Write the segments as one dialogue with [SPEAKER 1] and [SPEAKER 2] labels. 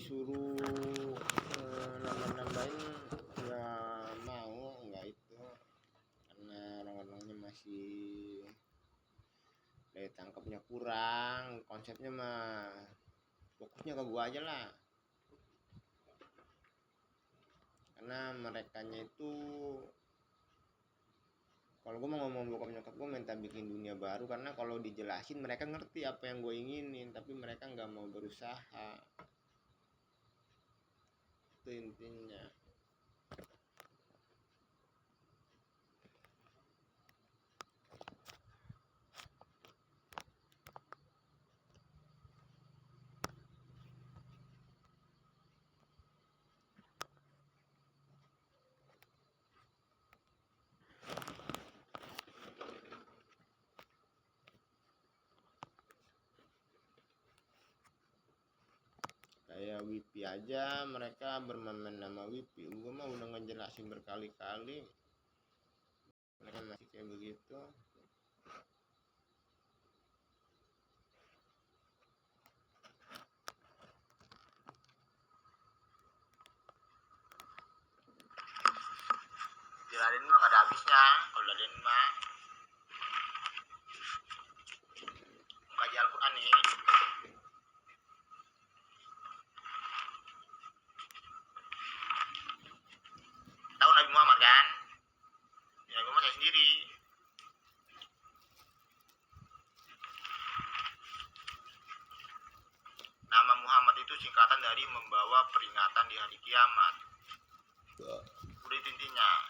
[SPEAKER 1] disuruh nambah-nambahin nggak mau, nggak itu, karena orang-orangnya masih daya tangkapnya kurang. Konsepnya mah fokusnya ke gua aja lah, karena merekanya itu, kalau gue mau ngomong bokap nyokap gue minta bikin dunia baru, karena kalau dijelasin mereka ngerti apa yang gue inginin, tapi mereka nggak mau berusaha. Itu intinya. Kayak Wipi aja, mereka bermain nama Wipi. Gue mah udah ngejelasin berkali-kali, mereka masih kayak begitu. Diladen mah gak ada habisnya. Kalau Laden mah kaji Al-Quran nih. Tahu Nabi Muhammad kan? Ya gue mah saya sendiri. Nama Muhammad itu singkatan dari membawa peringatan di hari kiamat. Udah itu intinya.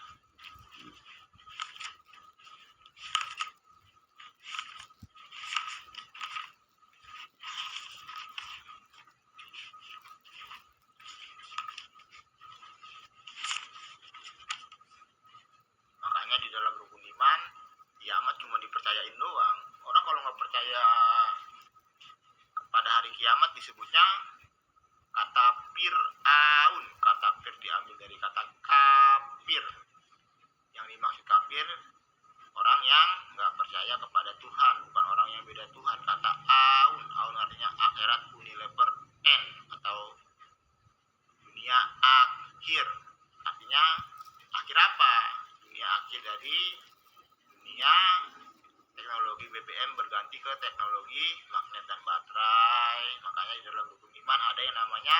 [SPEAKER 1] Makanya di dalam rukun iman, kiamat cuma dipercayain doang. Orang kalau nggak percaya pada hari kiamat disebutnya kata Fir'aun. Kata Fir diambil dari kata kafir. Yang dimaksud kafir orang yang nggak percaya kepada Tuhan, bukan orang yang beda Tuhan. Kata aun, aun artinya akhirat unilever end, atau dunia akhir. Artinya akhir apa? Dunia akhir dari dunia teknologi BBM berganti ke teknologi magnet dan baterai. Makanya di dalam rukun iman ada yang namanya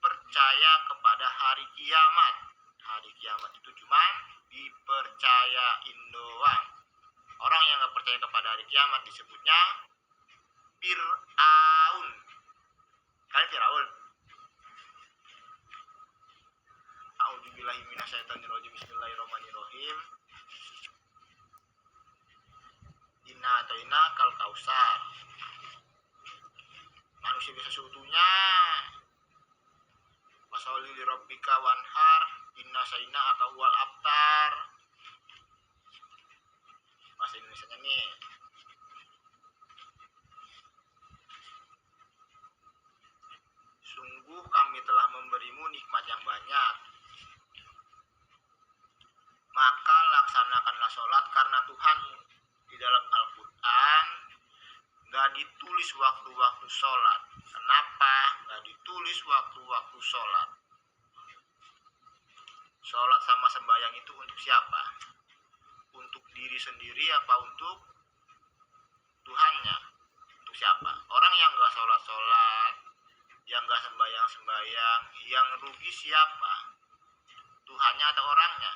[SPEAKER 1] percaya kepada hari kiamat. Hari kiamat itu cuma dipercayain doang. Orang yang gak percaya kepada hari kiamat disebutnya Fir'aun. Kalian Fir'aun? A'udzubillahi minasyaitonirrajim. Bismillahirrahmanirrahim. Inna atoina kal kausar. Manusia bisa seutuhnya. Washolli li rabbika wanhar. Inna sayna akawal abtar. Bahasa Indonesianya nih. Sungguh kami telah memberimu nikmat yang banyak, maka laksanakanlah sholat, karena Tuhan di dalam Al-Quran gak ditulis waktu-waktu sholat. Kenapa gak ditulis waktu-waktu sholat? Sholat sama sembahyang itu untuk siapa? Untuk diri sendiri apa untuk Tuhannya? Untuk siapa? Orang yang gak sholat-sholat, yang gak sembahyang-sembahyang, yang rugi siapa? Tuhannya atau orangnya?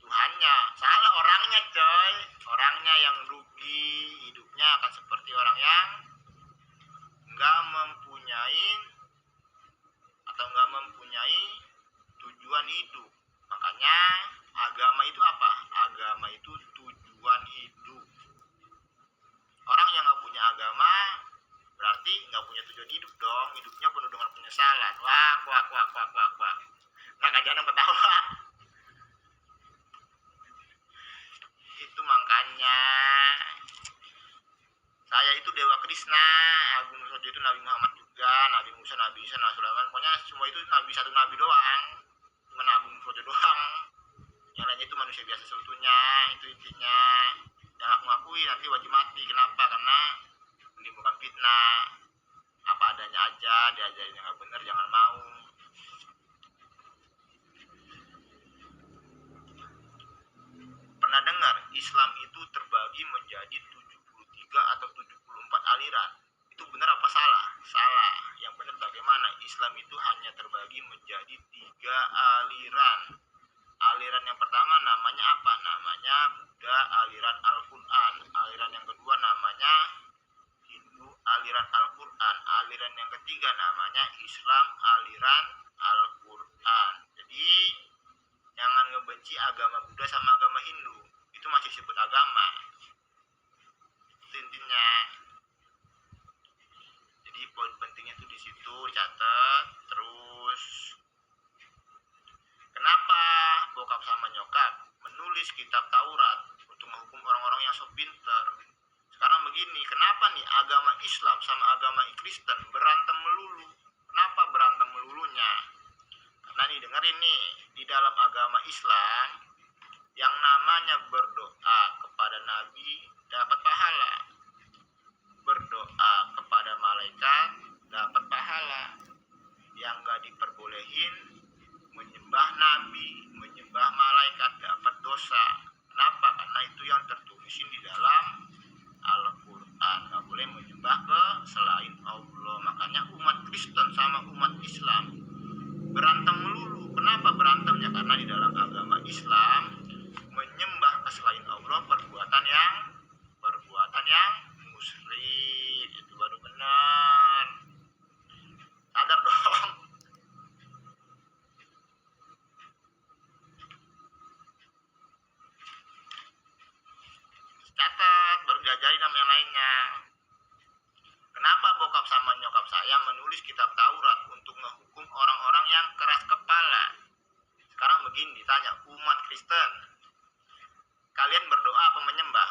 [SPEAKER 1] Tuhannya. Salah orangnya coy. Orangnya yang rugi, hidupnya akan seperti orang yang gak mempunyai tujuan hidup. Makanya agama itu apa? Agama itu tujuan hidup. Orang yang gak punya agama berarti gak punya tujuan hidup dong. Hidupnya penuh dengan penyesalan. Wah. Maka jangan ketawa. Itu makanya saya itu Dewa Krishna, Agung Nusojo itu Nabi Muhammad juga, Nabi Musa, Nabi Isa, Nabi Sulaiman. Pokoknya semua itu Nabi, satu Nabi doang. Cuma Agung Nusojo doang. Yang lainnya itu manusia biasa seutuhnya. Itu intinya. Jangan ngakui nanti wajib mati. Kenapa? Karena menimbulkan fitnah. aja, diajarin yang nggak bener jangan mau. Pernah dengar Islam itu terbagi menjadi 73 atau 74 aliran? Itu benar apa salah? Salah. Yang benar bagaimana? Islam itu hanya terbagi menjadi 3 aliran. Aliran yang pertama namanya apa? Namanya Buddha, aliran Al-Quran. Aliran yang kedua namanya Hindu, aliran Al-Quran. Aliran yang ketiga namanya Islam, aliran Al-Quran. Jadi jangan ngebenci agama Buddha sama agama Hindu. Itu masih disebut agama. Itu intinya. Jadi poin pentingnya tuh di situ dicatat. Terus kenapa bokap sama nyokap menulis kitab Taurat untuk menghukum orang-orang yang sok pinter? Sekarang begini, kenapa nih agama Islam sama agama Kristen berantem melulu? Kenapa berantem melulunya? Karena nih dengerin nih, di dalam agama Islam yang namanya berdoa kepada Nabi dapat pahala, berdoa kepada malaikat dapat pahala. Yang gak diperbolehin menyembah Nabi, menyembah malaikat dapat dosa. Kenapa? Karena itu yang tertulisin di dalam Al-Quran. Gak boleh menyembah ke selain Allah. Makanya umat Kristen sama umat Islam berantem melulu. Kenapa berantemnya? Karena di dalam agama Islam menyembah ke selain Allah perbuatan yang musyrik. Itu baru benar. Sadar dong. Catat, baru diajarin sama yang lainnya. Kenapa bokap sama nyokap saya menulis kitab Taurat untuk menghukum orang-orang yang keras kepala? Sekarang begini ditanya, umat Kristen, kalian berdoa apa menyembah?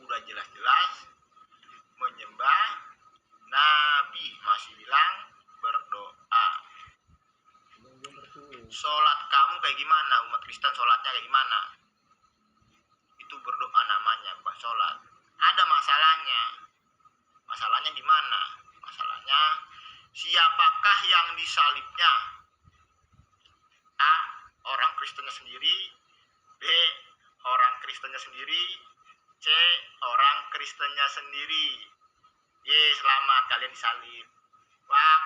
[SPEAKER 1] Udah jelas-jelas menyembah Nabi, masih bilang berdoa. Sholat kamu kayak gimana? Umat Kristen sholatnya kayak gimana? Itu berdoa namanya, bukan sholat. Ada masalahnya. Masalahnya di mana? Masalahnya siapakah yang disalibnya? A. Orang Kristennya sendiri. B. Orang Kristennya sendiri. C. Orang Kristennya sendiri. Y. Selamat kalian disalib. Wak.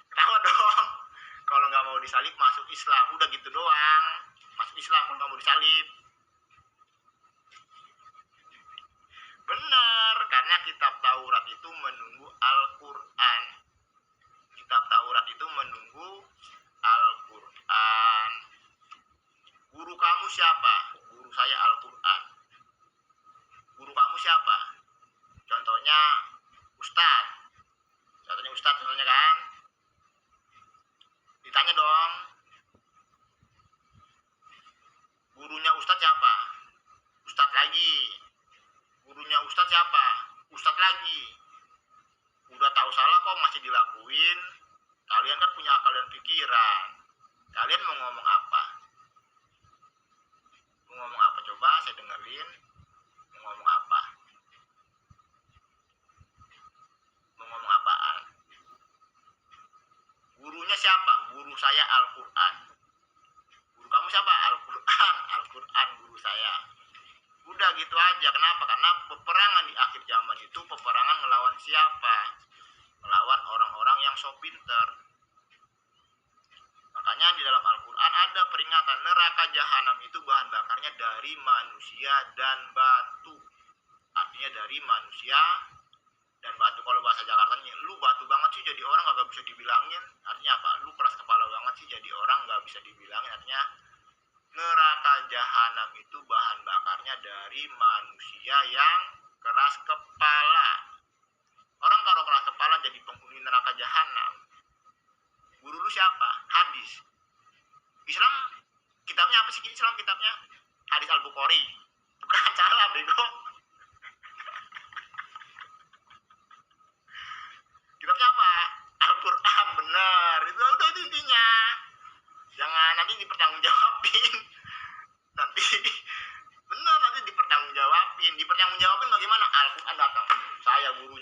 [SPEAKER 1] Ketawa dong. Kalau nggak mau disalib masuk Islam. Udah gitu doang. Masuk Islam kalau nggak mau disalib. Benar, karena kitab Taurat itu menunggu Al-Quran. Kitab Taurat itu menunggu Al-Quran. Guru kamu siapa? Guru saya Al-Quran. Guru kamu siapa? Contohnya Ustadz. Contohnya kan. Ditanya dong. Gurunya Ustadz siapa? Ustadz lagi. Gurunya Ustadz siapa? Ustadz lagi. Udah tahu salah kok masih dilakuin. Kalian kan punya akal dan pikiran. Kalian mau ngomong apa? Mau ngomong apa coba saya dengerin. Mau ngomong apa? Mau ngomong apaan? Gurunya siapa? Guru saya Al-Quran. Guru kamu siapa? Al-Quran. Al-Quran guru saya. Udah gitu aja. Kenapa? Karena peperangan di akhir zaman itu peperangan melawan siapa? Melawan orang-orang yang sok pinter. Makanya di dalam Al-Quran ada peringatan neraka jahanam itu bahan bakarnya dari manusia dan batu. Artinya dari manusia dan batu. Kalau bahasa Jakartanya, lu batu banget sih jadi orang gak bisa dibilangin. Artinya apa? Lu keras kepala banget sih jadi orang gak bisa dibilangin. Artinya neraka jahanam itu bahan bakarnya dari manusia yang keras kepala. Orang kalau keras kepala jadi penghuni neraka jahanam. Guru lu siapa? Hadis. Islam kitabnya apa sih? Islam kitabnya Hadis Al-Bukhari. Bukan, salah bego. Kitabnya apa? Al-Quran, bener. Itu intinya. Jangan nanti dipertanggungjawabin. Nanti benar nanti dipertanggungjawabin bagaimana? Al-Quran datang, saya guru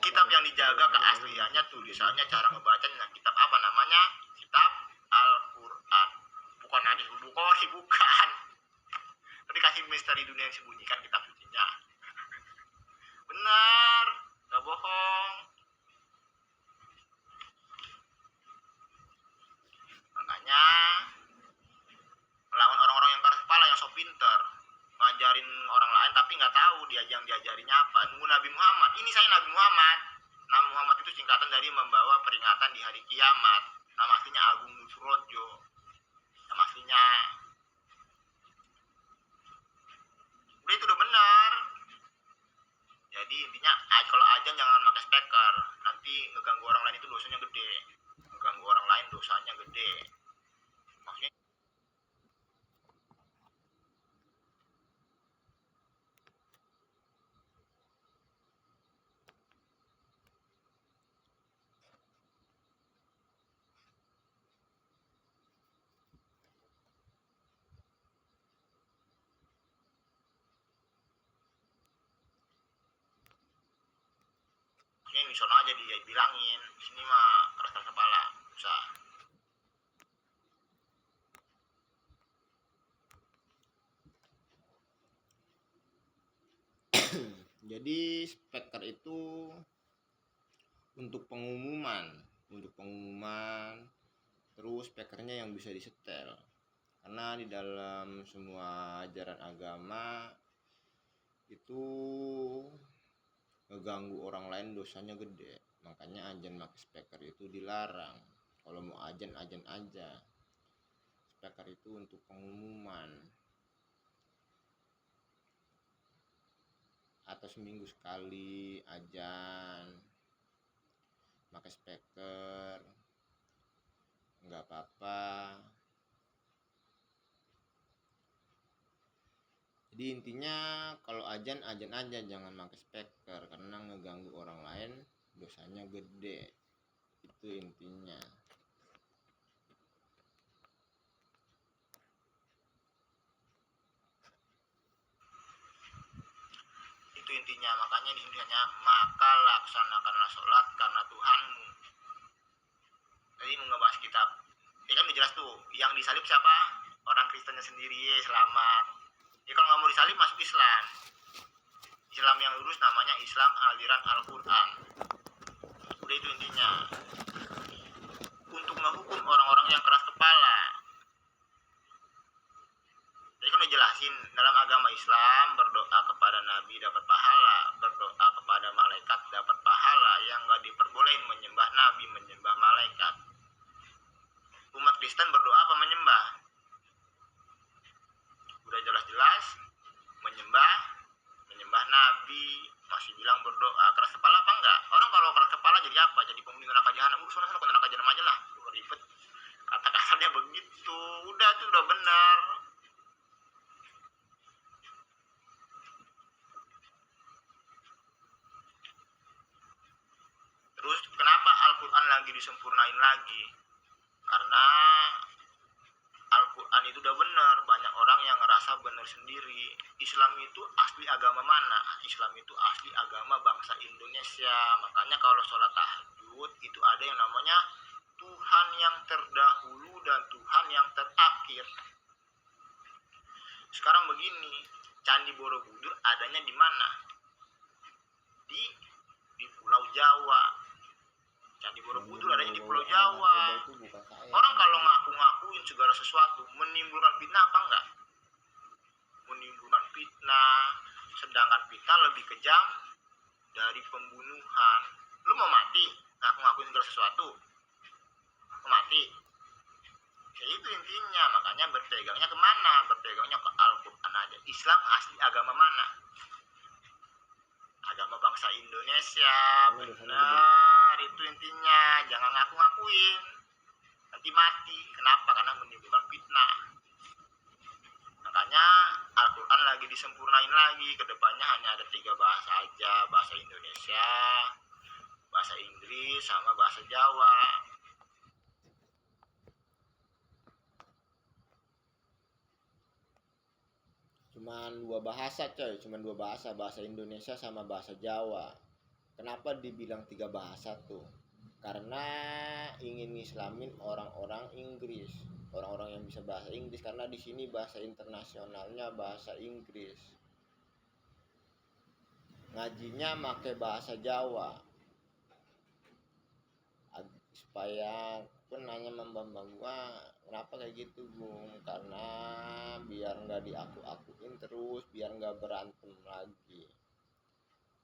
[SPEAKER 1] Kitab yang dijaga keasliannya, tulisannya, cara ngebacanya. Kitab apa namanya? Kitab Al-Quran. Bukan hadis Bukhari, bukan. Tadi kasih misteri dunia yang sembunyikan, kitab sucinya. Benar, gak bohong. Makanya melawan orang-orang yang keras kepala, yang sok pinter, ngajarin orang lain tapi nggak tahu dia yang diajarinya apa. Nunggu Nabi Muhammad. Ini saya Nabi Muhammad. Nama Muhammad itu singkatan dari membawa peringatan di hari kiamat. Nama aslinya Agung Nusrojo. Nama aslinya. Udah, itu udah benar. Jadi intinya kalau ajan jangan pakai speaker. Nanti ngeganggu orang lain itu dosanya gede. Ngeganggu orang lain dosanya gede. Maksudnya ini sono aja dia bilangin, sini mah keras kepala, usah.
[SPEAKER 2] Jadi speaker itu untuk pengumuman, terus speakernya yang bisa disetel. Karena di dalam semua ajaran agama itu ngeganggu orang lain dosanya gede. Makanya ajan pakai speaker itu dilarang. Kalau mau ajan aja. Speaker itu untuk pengumuman. Atau seminggu sekali ajan pakai speaker, nggak apa-apa. Jadi intinya kalau ajan aja, jangan pakai speaker karena ngeganggu orang lain dosanya gede. Itu intinya.
[SPEAKER 1] Itu intinya. Makanya di intinya, maka laksanakanlah sholat karena Tuhanmu. Jadi mau ngebahas kitab, ini kan udah jelas tuh, yang disalib siapa? Orang Kristennya sendiri, selamat. Ya kalau nggak mau disalib masuk Islam. Islam yang lurus namanya Islam aliran Al-Quran. Udah, itu intinya. Untuk ngehukum orang-orang yang keras kepala. Jadi kan udah jelasin, dalam agama Islam berdoa kepada Nabi dapat pahala, berdoa kepada malaikat dapat pahala, yang nggak diperbolehin menyembah Nabi, menyembah malaikat. Umat Kristen berdoa apa menyembah? Udah jelas-jelas menyembah Nabi, masih bilang berdoa. Keras kepala apa enggak? Orang kalau keras kepala jadi apa? Jadi penghuni neraka jahanam. Sana ke neraka jahanam aja lah, ribet. Kata-katanya begitu. Udah, itu udah benar. Terus kenapa Al-Quran lagi disempurnain lagi? Karena Al-Quran itu udah benar. Banyak orang yang ngerasa benar sendiri. Islam itu asli agama mana? Islam itu asli agama bangsa Indonesia. Makanya kalau sholat tahajud itu ada yang namanya Tuhan yang terdahulu dan Tuhan yang terakhir. Sekarang begini, Candi Borobudur adanya di mana? Di Pulau Jawa. Candi Borobudur adanya di Pulau Jawa. Orang kalau ngaku-ngakuin segala sesuatu menimbulkan fitnah apa enggak? Menimbulkan fitnah. Sedangkan fitnah lebih kejam dari pembunuhan. Lu mau mati ngaku-ngakuin segala sesuatu? Mau mati? Ya itu intinya. Makanya berpegangnya kemana? Berpegangnya ke Al-Quran aja. Islam asli agama mana? Agama bangsa Indonesia. Benar, itu intinya. Jangan ngaku-ngakuin, nanti mati. Kenapa? Karena menimbulkan fitnah. Makanya Al-Quran lagi disempurnain lagi. Kedepannya hanya ada 3 bahasa aja. Bahasa Indonesia, bahasa Inggris, sama bahasa Jawa.
[SPEAKER 2] Cuman 2 bahasa coy, bahasa Indonesia sama bahasa Jawa. Kenapa dibilang 3 bahasa tuh? Karena ingin ngislamin orang-orang Inggris, orang-orang yang bisa bahasa Inggris, karena di sini bahasa internasionalnya bahasa Inggris. Ngajinya pakai bahasa Jawa. Supaya pun nanya membambang gua, kenapa kayak gitu Bung? Karena biar nggak diaku-akuin terus, biar nggak berantem lagi.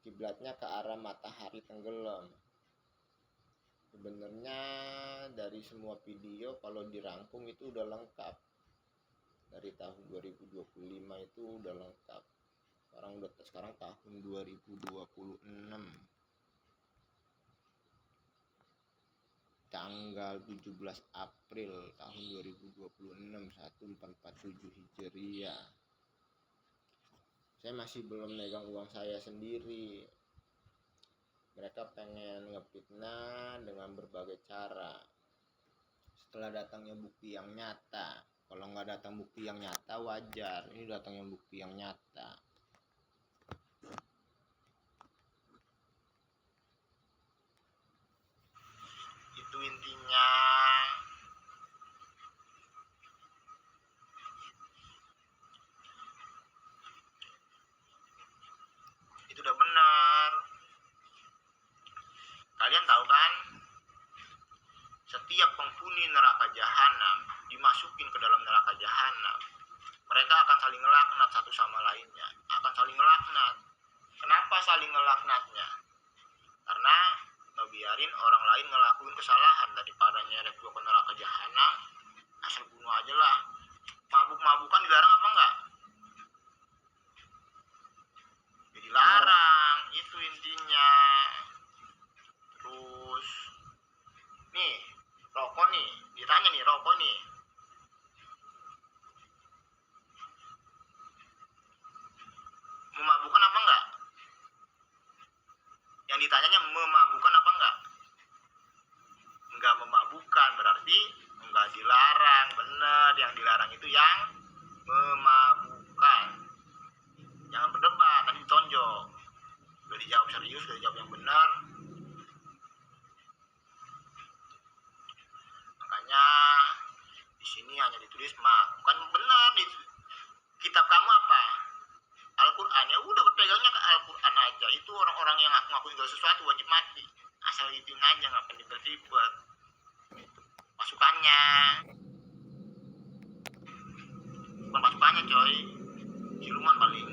[SPEAKER 2] Kiblatnya ke arah matahari tenggelam. Sebenarnya dari semua video kalau dirangkum itu udah lengkap. Dari tahun 2025 itu udah lengkap. Sekarang tahun 2026. Tanggal 17 April tahun 2026 1447 Hijriah. Saya masih belum megang uang saya sendiri. Mereka pengen ngefitnah dengan berbagai cara. Setelah datangnya bukti yang nyata. Kalau nggak datang bukti yang nyata wajar. Ini datangnya bukti yang nyata.
[SPEAKER 1] Itu intinya. Itu udah benar. Kalian tahu kan, setiap penghuni neraka jahanam dimasukin ke dalam neraka jahanam, mereka akan saling ngelaknat satu sama lainnya, akan saling ngelaknat. Kenapa saling ngelaknatnya? Karena ngebiarin orang lain ngelakuin kesalahan, daripada nyeret gua ke neraka jahanam, asal bunuh aja lah. Mabuk-mabukan dilarang apa enggak? Ya dilarang, itu intinya. Terus nih, rokok nih, ditanya nih, rokok nih, memabukkan apa enggak? Yang ditanyanya memabukkan apa enggak? Enggak memabukkan, berarti enggak dilarang. Bener, yang dilarang itu yang memabukkan. Jangan berdebat, tadi ditonjok. Udah dijawab serius, udah dijawab yang benar. Makanya di sini hanya ditulis bukan benar. Di kitab kamu apa? Al-Quran. Ya udah, berpegangnya ke Al-Quran aja. Itu orang-orang yang ngaku segala sesuatu wajib mati. Asal itu aja, nggak pengen ribet. Pasukannya, bukan pasukannya coy, siluman paling.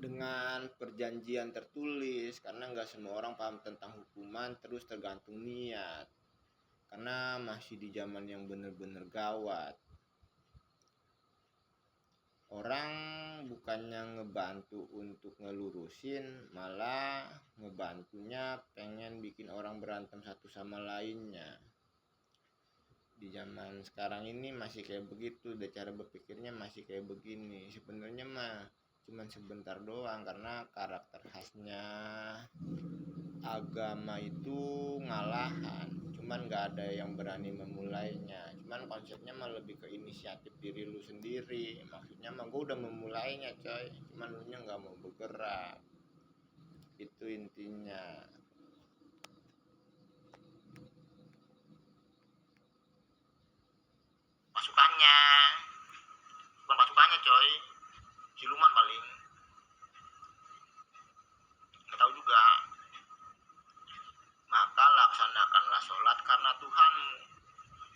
[SPEAKER 2] Dengan perjanjian tertulis, karena nggak semua orang paham tentang hukuman, terus tergantung niat. Karena masih di zaman yang bener-bener gawat. Orang bukannya ngebantu untuk ngelurusin, malah ngebantunya pengen bikin orang berantem satu sama lainnya. Di zaman sekarang ini masih kayak begitu, dan cara berpikirnya masih kayak begini. Sebenarnya mah cuman sebentar doang, karena karakter khasnya agama itu ngalahan, cuman nggak ada yang berani memulainya. Cuman konsepnya mah lebih ke inisiatif diri lu sendiri. Maksudnya mah gue udah memulainya coy, cuman lu nya nggak mau bergerak. Itu intinya.
[SPEAKER 1] Pasukannya, bukan pasukannya coy, siluman paling. Nggak tahu juga. Maka laksanakanlah sholat karena Tuhanmu.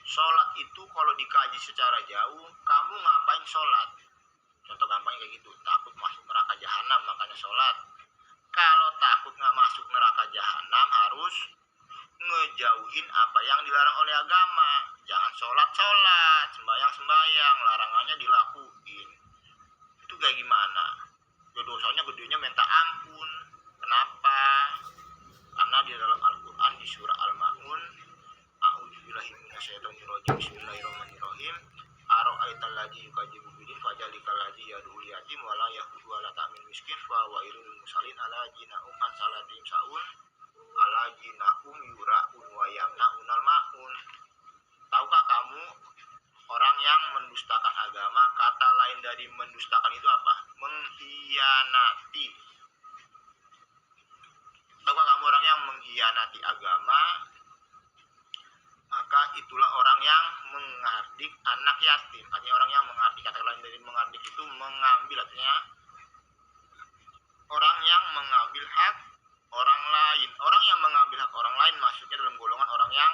[SPEAKER 1] Sholat itu kalau dikaji secara jauh, kamu ngapain sholat? Contoh gampangnya kayak gitu, takut masuk neraka jahanam makanya sholat. Kalau takut nggak masuk neraka jahanam, harus ngejauhin apa yang dilarang oleh agama. Jangan sholat, sembayang, larangannya dilakuin. Itu kayak gimana? Ya dosanya gedenya minta ampun. Kenapa? Karena di dalam Al-Quran di surah Al-Ma'un, a'udzubillahi minasyaitonirrajim, bismillahirrahmanirrahim, ara'aital ladzi yukadzibu bidin fajalikal ladzi yad'ul yatim wala yahudu ala ta'min miskin fa wailul musallin alladzina an salatihim saun alladzina yura'un wa yamna'unal ma'un. Tahukah kamu orang yang inisiatif, artinya orang yang mengambil. Kata lain dari mengambil itu mengambil, artinya orang yang mengambil hak orang lain. Orang yang mengambil hak orang lain maksudnya dalam golongan orang yang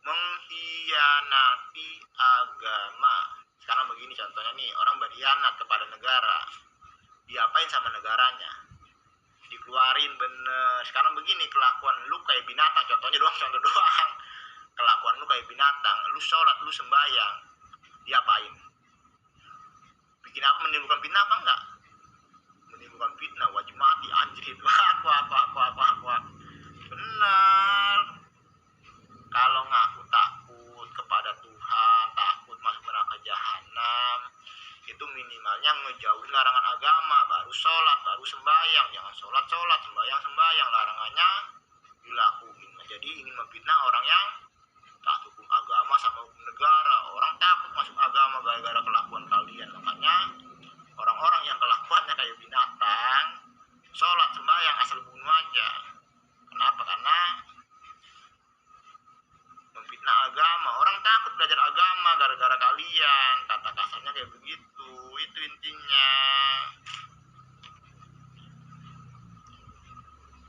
[SPEAKER 1] mengkhianati agama. Sekarang begini contohnya nih, orang berkhianat kepada negara, diapain sama negaranya? Dikeluarin bener. Sekarang begini kelakuan lu kayak binatang, contoh doang. Kelakuan lu kayak binatang, lu sholat, lu sembahyang, diapain? Bikin apa? Menimbulkan fitnah apa enggak? Menimbulkan fitnah, wajib mati, anjir itu. Wak. Bener. Kalau ngaku takut kepada Tuhan, takut masuk neraka jahanam, itu minimalnya ngejauhin larangan agama, baru sholat, baru sembahyang. Jangan sholat, sembahyang, larangannya dilakuin. Jadi ingin memfitnah orang yang tak hukum agama sama hukum negara. Orang takut masuk agama gara-gara kelakuan kalian. Makanya orang-orang yang kelakuannya kayak binatang, sholat, sembahyang, asal bunuh aja. Kenapa? Karena memfitnah agama. Orang takut belajar agama gara-gara kalian. Kata kasarnya kayak begitu. Itu intinya.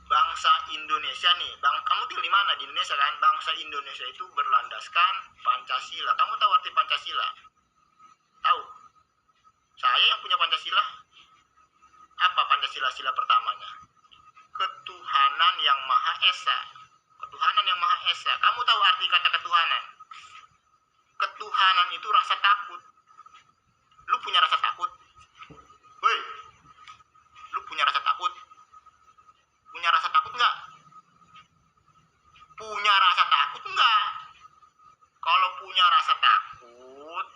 [SPEAKER 1] Bangsa Indonesia nih, kamu tinggal di mana? Di Indonesia kan? Bangsa Indonesia itu berlandaskan Pancasila. Kamu tahu arti Pancasila? Tahu? Saya yang punya Pancasila. Apa Pancasila sila pertamanya? Ketuhanan yang Maha Esa. Ketuhanan yang Maha Esa. Kamu tahu arti kata ketuhanan? Ketuhanan itu rasa takut. Lu punya rasa takut? Woi, lu punya rasa takut? Punya rasa takut nggak? Punya rasa takut nggak? Kalau punya rasa takut,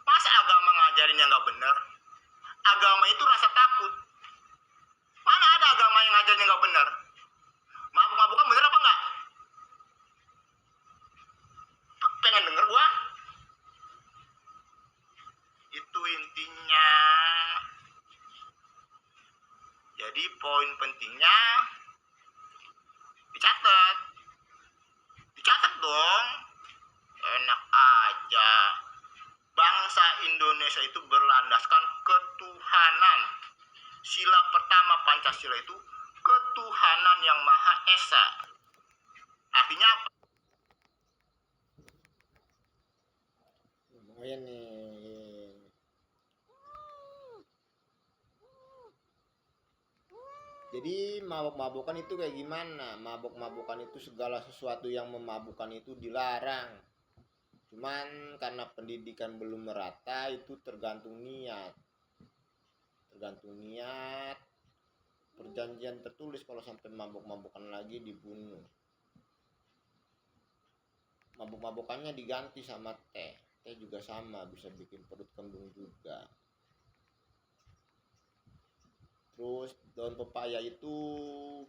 [SPEAKER 1] masa agama ngajarin yang nggak bener? Agama itu rasa takut. Mana ada agama yang ngajarin yang nggak bener? Mabuk-mabukan bener apa nggak? Pengen denger gua? Itu intinya. Jadi poin pentingnya dicatat. Dicatat dong. Enak aja. Bangsa Indonesia itu berlandaskan ketuhanan. Sila pertama Pancasila itu ketuhanan yang Maha Esa. Artinya apa?
[SPEAKER 2] Lumayan nih. Jadi mabuk-mabukan itu kayak gimana? Mabuk-mabukan itu segala sesuatu yang memabukkan itu dilarang. Cuman karena pendidikan belum merata, itu tergantung niat. Perjanjian tertulis kalau sampai mabuk-mabukan lagi dibunuh. Mabuk-mabukannya diganti sama teh. Teh juga sama, bisa bikin perut kembung juga. Terus daun pepaya itu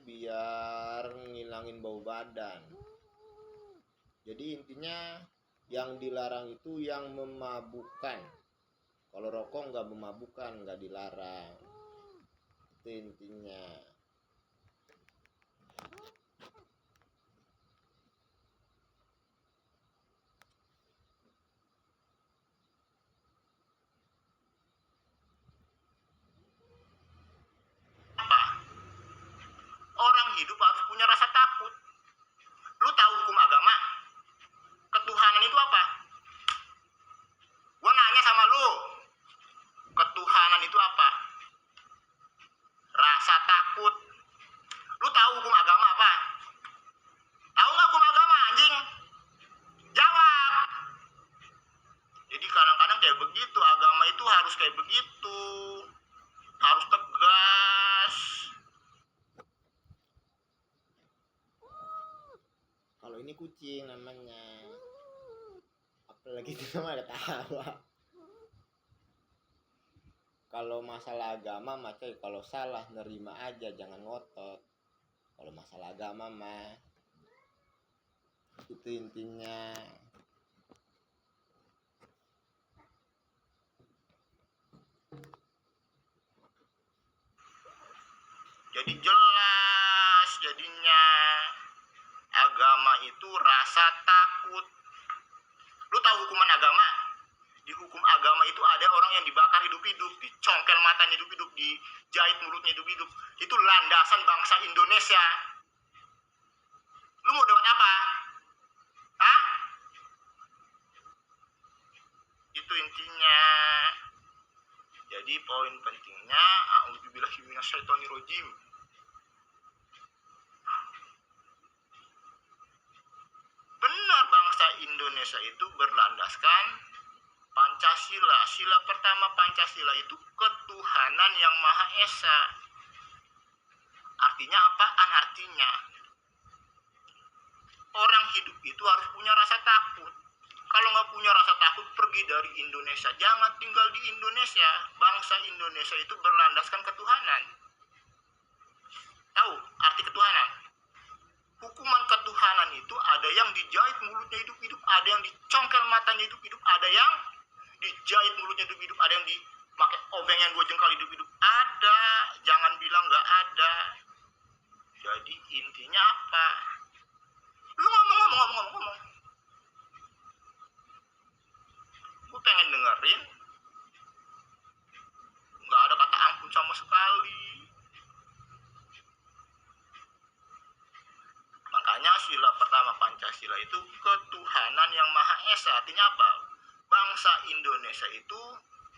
[SPEAKER 2] biar ngilangin bau badan. Jadi intinya yang dilarang itu yang memabukkan. Kalau rokok nggak memabukkan, nggak dilarang. Itu intinya.
[SPEAKER 1] Apa? Orang hidup harus punya rasa takut. Lu tahu hukum agama? Ketuhanan itu apa? Gua nanya sama lu. Ketuhanan itu apa? Rasa takut. Lu tahu hukum agama apa? Tahu nggak hukum agama, anjing? Jawab. Jadi kadang-kadang kayak begitu, agama itu harus kayak begitu. Harus tegas.
[SPEAKER 2] Kalau ini kucing namanya. Apalagi itu nama ada tawa. Kalau masalah agama mah kalau salah nerima aja, jangan ngotot. Kalau masalah agama mah itu intinya.
[SPEAKER 1] Jadi jelas jadinya agama itu rasa takut. Lu tahu hukuman agama? dijahit mulutnya hidup-hidup. Itu landasan bangsa Indonesia. Lu mau debat apa? Hah? Itu intinya. Jadi poin pentingnya, a'udzubillahi minasyaitonirrajim. Benar, bangsa Indonesia itu berlandaskan Pancasila. Sila pertama Pancasila itu ketuhanan yang Maha Esa. Artinya apaan artinya? Orang hidup itu harus punya rasa takut. Kalau nggak punya rasa takut, pergi dari Indonesia. Jangan tinggal di Indonesia. Bangsa Indonesia itu berlandaskan ketuhanan. Tahu arti ketuhanan? Hukuman ketuhanan itu ada yang dijahit mulutnya hidup-hidup, ada yang dicongkel matanya hidup-hidup, ada yang dijahit mulutnya hidup-hidup, ada yang dipakai obeng yang 2 jengkal hidup-hidup. Ada, jangan bilang nggak ada. Jadi intinya apa? Lu ngomong. Gue pengen dengerin. Nggak ada kata ampun sama sekali. Makanya sila pertama Pancasila itu ketuhanan yang Maha Esa. Artinya apa? Bangsa Indonesia itu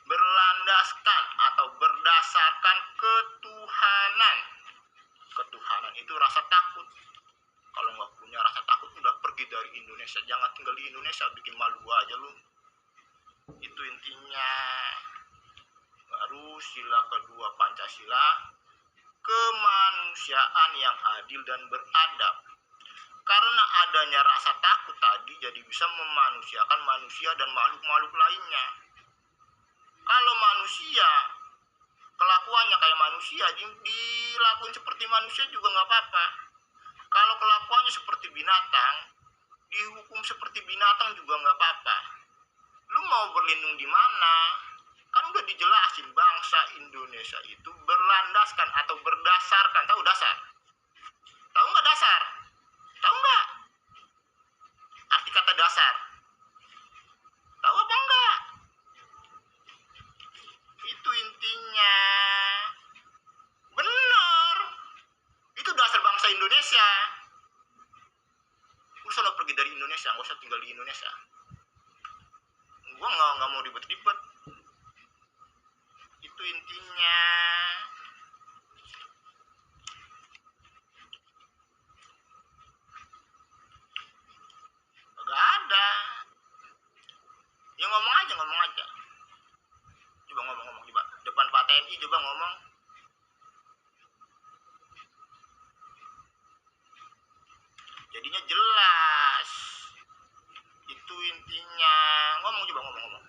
[SPEAKER 1] berlandaskan atau berdasarkan ketuhanan. Ketuhanan itu rasa takut. Kalau nggak punya rasa takut, udah pergi dari Indonesia. Jangan tinggal di Indonesia, bikin malu aja lu. Itu intinya. Baru sila kedua Pancasila, kemanusiaan yang adil dan beradab. Karena adanya rasa takut tadi, jadi bisa memanusiakan manusia dan makhluk-makhluk lainnya. Kalau manusia kelakuannya kayak manusia, dilakuin seperti manusia juga nggak apa-apa. Kalau kelakuannya seperti binatang, dihukum seperti binatang juga nggak apa-apa. Lu mau berlindung di mana? Kan udah dijelasin, bangsa Indonesia itu berlandaskan atau berdasarkan. Tahu dasar? Tahu nggak dasar? Tahu nggak arti kata dasar? Tahu apa enggak? Itu intinya. Bener. Itu dasar bangsa Indonesia. Lu selalu pergi dari Indonesia, nggak usah tinggal di Indonesia. Gua nggak mau ribet-ribet. Itu intinya. Gak ada. Ya ngomong aja. Coba ngomong coba. Depan Pak TNI coba ngomong. Jadinya jelas. Itu intinya. Ngomong.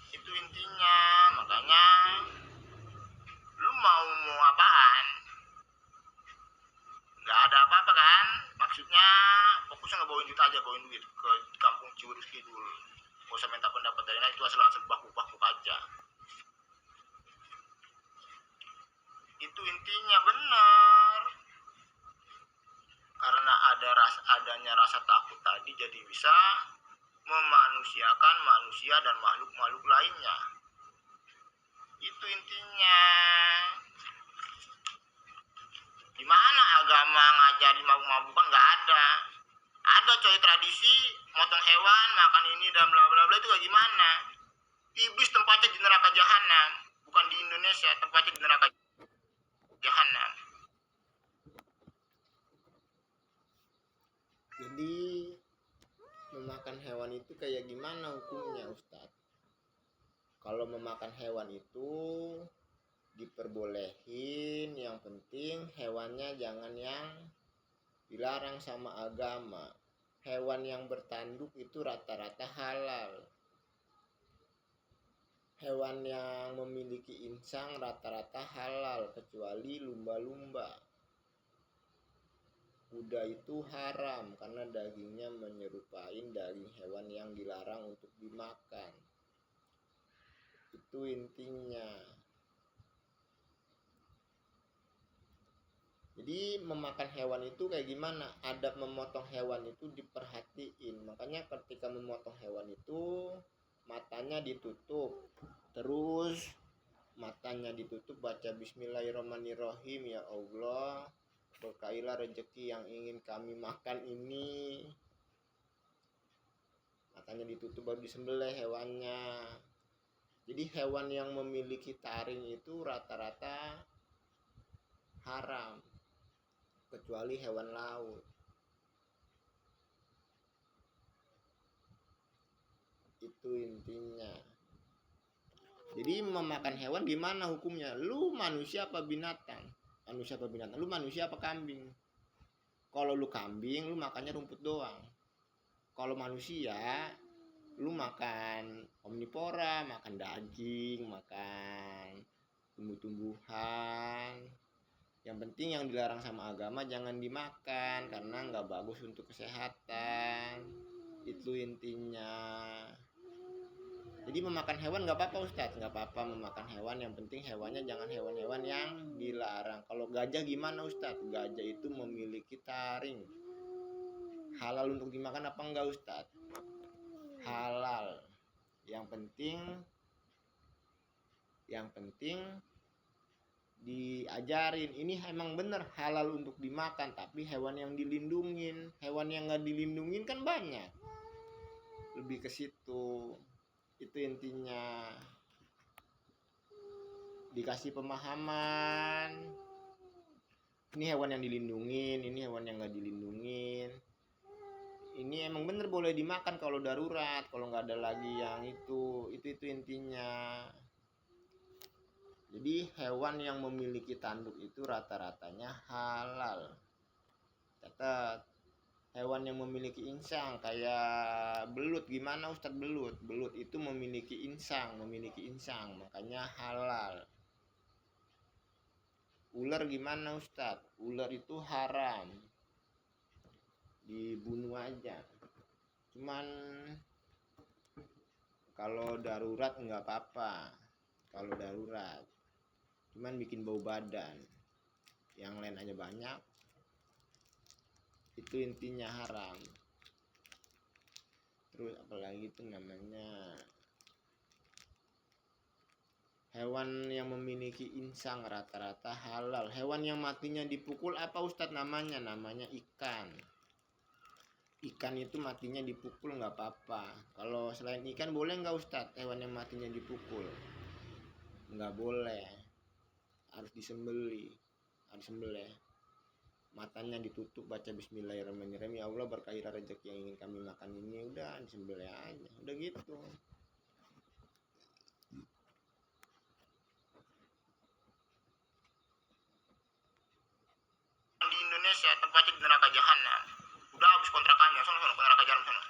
[SPEAKER 1] Itu intinya. Makanya lu mau apaan? Nggak ada apa-apa kan? Maksudnya fokusnya ngebawain duit aja, bawain duit ke kampung Ciurus Kidul. Gak usah minta pendapat dari lain, itu asal bakuk aja. Itu intinya benar. Karena adanya rasa takut tadi, jadi bisa memanusiakan manusia dan makhluk-makhluk lainnya. Itu intinya. Di mana agama ngajarin mabuk-mabukan? Nggak ada. Ada coy tradisi motong hewan, makan ini dan bla bla bla, itu kayak gimana? Iblis tempatnya di neraka jahanam, bukan di Indonesia, tempatnya di neraka jahanam.
[SPEAKER 2] Jadi memakan hewan itu kayak gimana hukumnya, Ustadz? Kalau memakan hewan itu diperbolehin, yang penting hewannya jangan yang dilarang sama agama. Hewan yang bertanduk itu rata-rata halal. Hewan yang memiliki insang rata-rata halal, kecuali lumba-lumba. Kuda itu haram karena dagingnya menyerupai daging hewan yang dilarang untuk dimakan. Itu intinya. Jadi memakan hewan itu kayak gimana? Adab memotong hewan itu diperhatiin. Makanya ketika memotong hewan itu matanya ditutup. Terus matanya ditutup, baca bismillahirrahmanirrahim, ya Allah berkailah rezeki yang ingin kami makan ini. Matanya ditutup baru disembelih hewannya. Jadi hewan yang memiliki taring itu rata-rata haram, kecuali hewan laut. Itu intinya. Jadi memakan hewan gimana hukumnya? Lu manusia apa binatang? Manusia apa binatang? Lu manusia apa kambing? Kalau lu kambing, lu makannya rumput doang. Kalau manusia, lu makan omnivora, makan daging, makan tumbuh-tumbuhan. Yang penting yang dilarang sama agama jangan dimakan karena nggak bagus untuk kesehatan. Itu intinya. Jadi memakan hewan nggak apa-apa Ustadz, nggak apa-apa memakan hewan. Yang penting hewannya jangan hewan-hewan yang dilarang. Kalau gajah gimana Ustadz? Gajah itu memiliki taring. Halal untuk dimakan apa enggak Ustadz? Halal. Yang penting diajarin ini emang bener halal untuk dimakan, tapi hewan yang dilindungin. Hewan yang nggak dilindungin kan banyak. Lebih ke situ. Itu intinya. Dikasih pemahaman. Ini hewan yang dilindungin, ini hewan yang nggak dilindungin. Ini emang bener boleh dimakan kalau darurat, kalau nggak ada lagi yang itu intinya. Jadi hewan yang memiliki tanduk itu rata-ratanya halal. Catat. Hewan yang memiliki insang kayak belut, gimana Ustadz? Belut itu memiliki insang, makanya halal. Ular gimana Ustadz? Ular itu haram, dibunuh aja. Cuman kalau darurat nggak apa-apa. Kalau darurat cuman bikin bau badan, yang lain aja banyak. Itu intinya haram. Terus apalagi itu namanya, hewan yang memiliki insang rata-rata halal. Hewan yang matinya dipukul apa Ustadz namanya? Namanya ikan. Ikan itu matinya dipukul nggak apa-apa. Kalau selain ikan boleh nggak Ustadz hewan yang matinya dipukul? Nggak boleh. Harus disembelih. Matanya ditutup, baca bismillahirrahmanirrahim, ya Allah berkailah rezeki yang ingin kami makan ini. Udah disembelih aja. Udah gitu.
[SPEAKER 1] Di Indonesia tempatnya di neraka jahanam. Udah habis kontrakannya, sono ke neraka jahanam sono.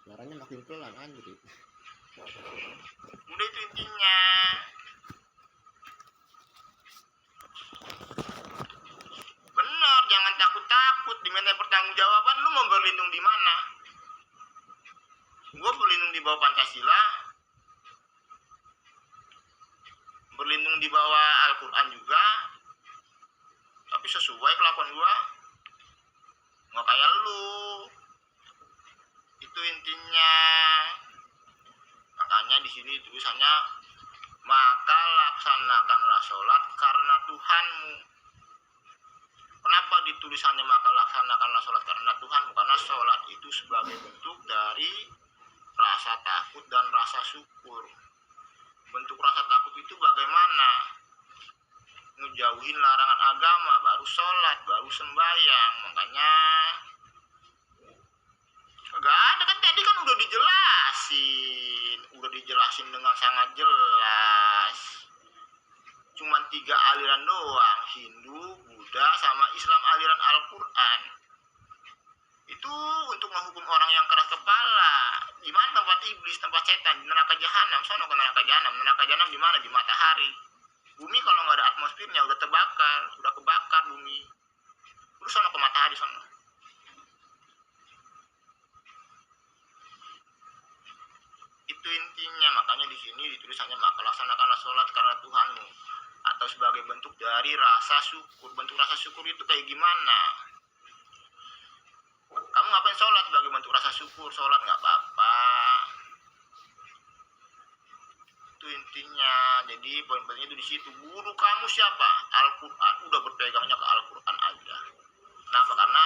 [SPEAKER 2] Suaranya makin pelan anjir.
[SPEAKER 1] Udah itu intinya. Bener, jangan takut-takut diminta pertanggungjawaban. Lu mau berlindung di mana? Gue berlindung di bawah Pancasila, berlindung di bawah Al-Quran juga, tapi sesuai kelakuan gue, nggak kayak lu. Itu intinya. Makanya di sini tulisannya, maka laksanakanlah sholat karena Tuhanmu. Kenapa ditulisannya maka laksanakanlah sholat karena Tuhanmu? Karena sholat itu sebagai bentuk dari rasa takut dan rasa syukur. Bentuk rasa takut itu bagaimana? Ngejauhin larangan agama, baru sholat, baru sembahyang. Makanya gak ada kan, tadi kan udah dijelasin dengan sangat jelas. Cuman 3 aliran doang, Hindu, Buddha, sama Islam aliran Al-Quran. Itu untuk menghukum orang yang keras kepala. Gimana tempat iblis, tempat setan? Di neraka jahanam. Sono ke neraka jahanam. Neraka jahanam di mana? Di matahari. Bumi kalau nggak ada atmosfernya udah terbakar, udah kebakar bumi. Terus sono ke matahari sono. Itu intinya. Makanya di sini ditulisannya maka laksanakanlah sholat karena Tuhanmu, atau sebagai bentuk dari rasa syukur. Bentuk rasa syukur itu kayak gimana? Kamu ngapain sholat sebagai bentuk rasa syukur? Sholat nggak apa-apa. Itu intinya. Jadi poin-poinnya itu di situ. Guru kamu siapa? Al-Quran. Udah berpegangnya ke Al-Quran aja. Kenapa? Karena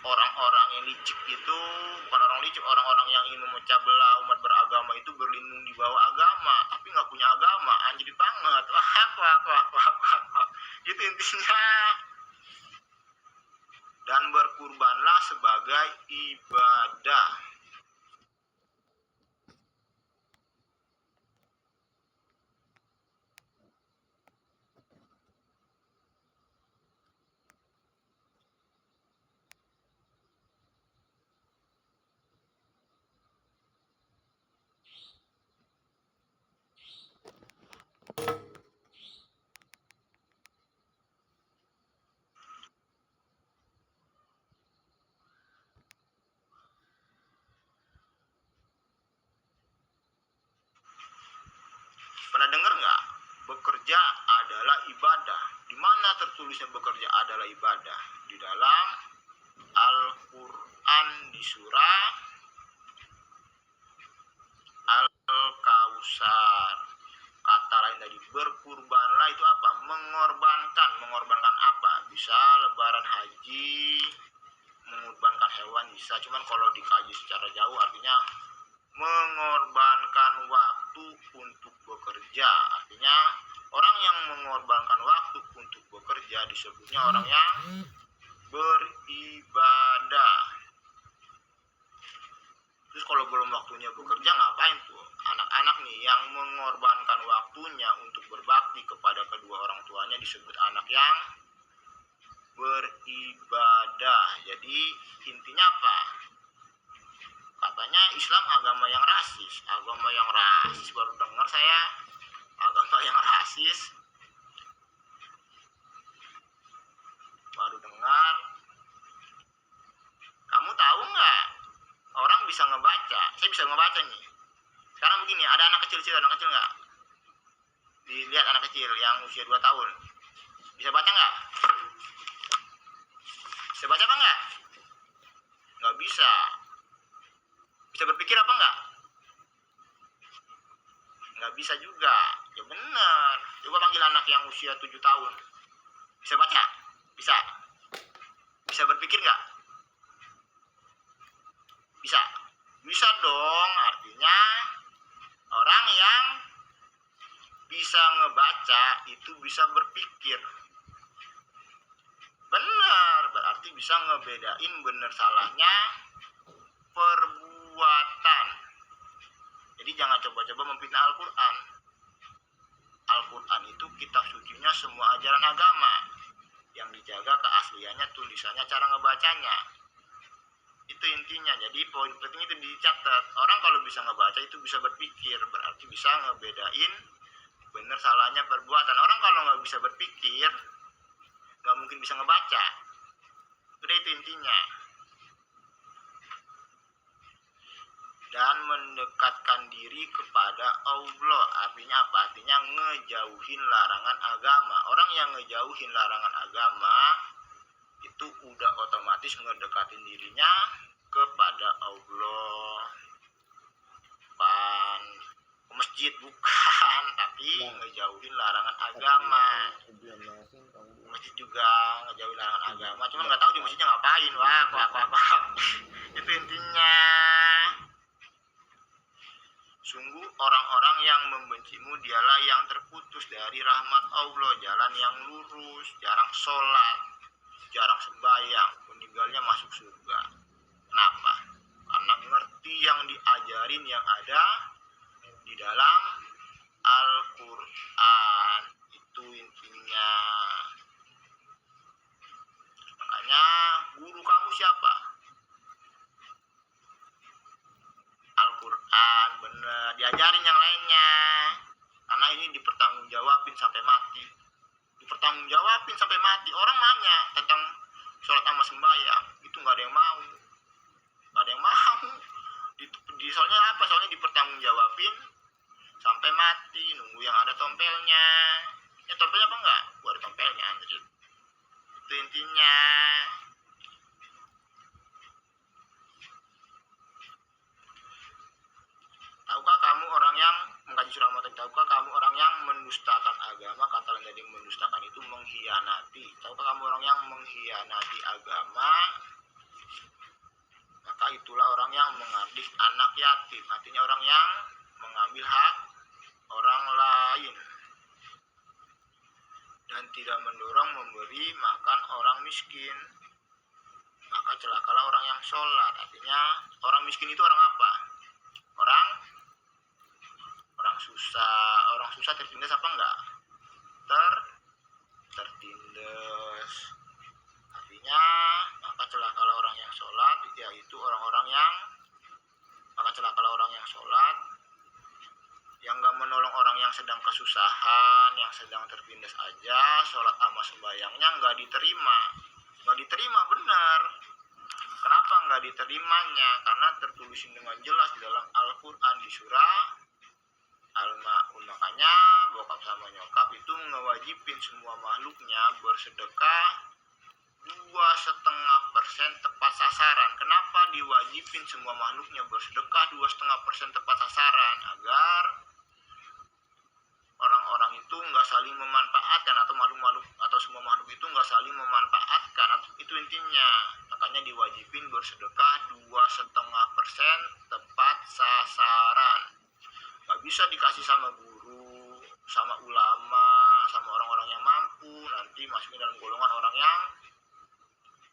[SPEAKER 1] orang-orang yang licik itu, bukan orang licik, orang-orang yang ingin memecah belah umat beragama itu berlindung di bawah agama, tapi nggak punya agama, anjir banget. Wah. Itu intinya. Dan berkurbanlah sebagai ibadah. Pernah dengar nggak? Bekerja adalah ibadah. Di mana tertulisnya bekerja adalah ibadah? Di dalam Al-Quran di surah Al-Kausar. Kata lain tadi, berkurbanlah itu apa? Mengorbankan. Mengorbankan apa? Bisa lebaran haji, mengorbankan hewan bisa. Cuman kalau dikaji secara jauh artinya mengorbankan waktu untuk bekerja. Artinya orang yang mengorbankan waktu untuk bekerja disebutnya orang yang beribadah. Terus kalau belum waktunya bekerja ngapain tuh? Anak-anak nih yang mengorbankan waktunya untuk berbakti kepada kedua orang tuanya disebut anak yang beribadah. Jadi intinya apa? Katanya Islam agama yang rasis. Agama yang rasis, baru dengar saya. Agama yang rasis, baru dengar. Kamu tahu nggak? Orang bisa ngebaca. Saya bisa ngebaca nih. Sekarang begini, ada anak kecil nggak? Dilihat anak kecil yang usia 2 tahun. Bisa baca nggak? Bisa baca apa nggak? Nggak bisa. Bisa berpikir apa nggak? Nggak bisa juga. Ya bener. Coba panggil anak yang usia 7 tahun. Bisa baca? Bisa. Bisa berpikir nggak? Bisa. Bisa dong. Artinya orang yang bisa ngebaca itu bisa berpikir. Benar. Berarti bisa ngebedain bener salahnya perbuatan. Jadi jangan coba-coba memfitnah Al-Quran. Al-Quran itu kitab sucinya semua ajaran agama. Yang dijaga keasliannya, tulisannya, cara ngebacanya. Itu intinya. Jadi poin penting itu dicatat. Orang kalau bisa ngebaca itu bisa berpikir. Berarti bisa ngebedain bener salahnya perbuatan. Orang kalau nggak bisa berpikir, nggak mungkin bisa ngebaca. Udah itu intinya. Dan mendekatkan diri kepada Allah. Artinya apa? Artinya ngejauhin larangan agama. Orang yang ngejauhin larangan agama itu udah otomatis ngedekatin dirinya kepada Allah. Bukan ke masjid, bukan, tapi ngejauhin larangan agama. Masjid juga ngejauhin larangan agama, cuma nggak tahu di masjidnya ngapain. Wah. Itu intinya. Sungguh orang-orang yang membencimu dialah yang terputus dari rahmat Allah, jalan yang lurus, jarang sholat, jarang sembahyang, meninggalnya masuk surga. Kenapa? Karena ngerti yang diajarin yang ada di dalam Al-Quran. Itu intinya. Makanya guru kamu siapa? Al-Quran, bener. Diajarin yang lainnya. Karena ini dipertanggungjawabin sampai mati. Dipertanggungjawabin sampai mati. Orang nanya tentang sholat sama sembahyang, itu nggak ada yang mau. Nggak ada yang mau. Soalnya apa? Soalnya dipertanggungjawabin sampai mati. Nunggu yang ada tompelnya. Ya tompelnya apa enggak? Gua ada tompelnya. agama, maka itulah orang yang mengabdi anak yatim, artinya orang yang mengambil hak orang lain dan tidak mendorong memberi makan orang miskin, maka celakalah orang yang sholat. Artinya orang miskin itu orang apa? Orang susah tertindas apa enggak? Tertindas. Artinya maka celakalah orang yang sholat, yaitu maka celakalah orang yang sholat yang gak menolong orang yang sedang kesusahan, yang sedang tertindas aja, sholat sama sembayangnya gak diterima benar. Kenapa gak diterimanya? Karena tertulis dengan jelas di dalam Al-Quran di surah Al-Ma'un. Makanya bokap sama nyokap itu ngewajibin semua makhluknya bersedekah 2,5% tepat sasaran. Kenapa diwajibin semua makhluknya bersedekah 2,5% tepat sasaran? Agar orang-orang itu nggak saling memanfaatkan, atau makhluk-makhluk atau semua makhluk itu nggak saling memanfaatkan. Itu intinya. Makanya diwajibin bersedekah 2,5% tepat sasaran. Nggak bisa dikasih sama guru, sama ulama, sama orang-orang yang mampu, nanti masuknya dalam golongan orang yang